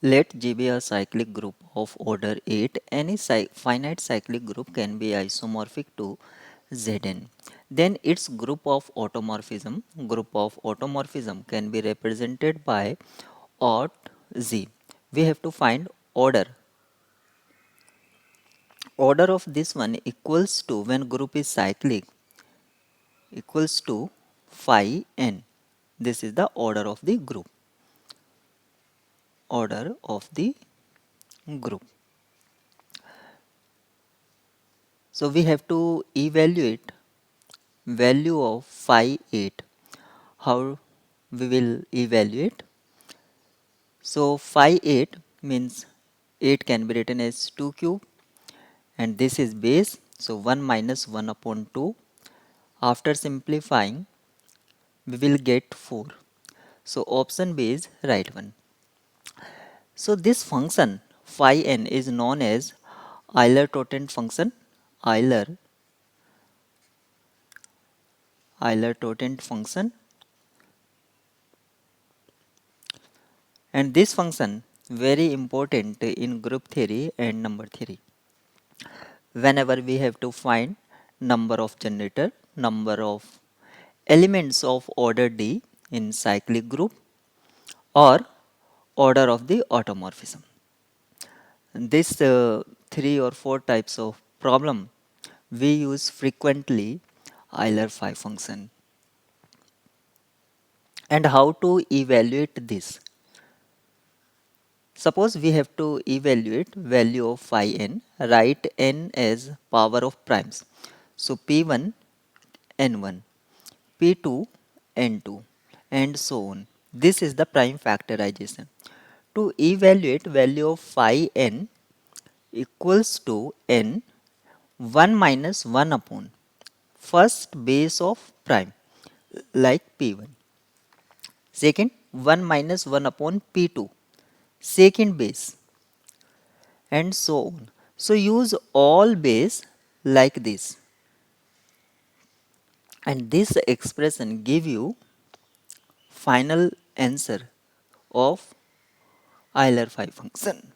Let G be a cyclic group of order 8. Any finite cyclic group can be isomorphic to Zn. Then its group of automorphism can be represented by odd Z. We have to find order. Order of this one equals to, when group is cyclic, equals to phi n. This is the order of the group. Order of the group. So we have to evaluate value of phi 8. How we will evaluate? So phi 8 means 8 can be written as 2 cube and this is base. So 1 minus 1 upon 2. After simplifying we will get 4. So option B is right one. So this function phi n is known as Euler-Totent function. Euler-Totent function, and this function very important in group theory and number theory. Whenever we have to find number of generator, number of elements of order D in cyclic group or order of the automorphism. This 3 or 4 types of problem we use frequently Euler phi function. And how to evaluate this? Suppose we have to evaluate value of phi n, write n as power of primes. So p1 n1, p2 n2 and so on. This is the prime factorization. To evaluate value of phi n equals to n 1 minus 1 upon first base of prime like p1. Second 1 minus 1 upon p2 second base and so on. So use all base like this and this expression give you final answer of Euler phi function.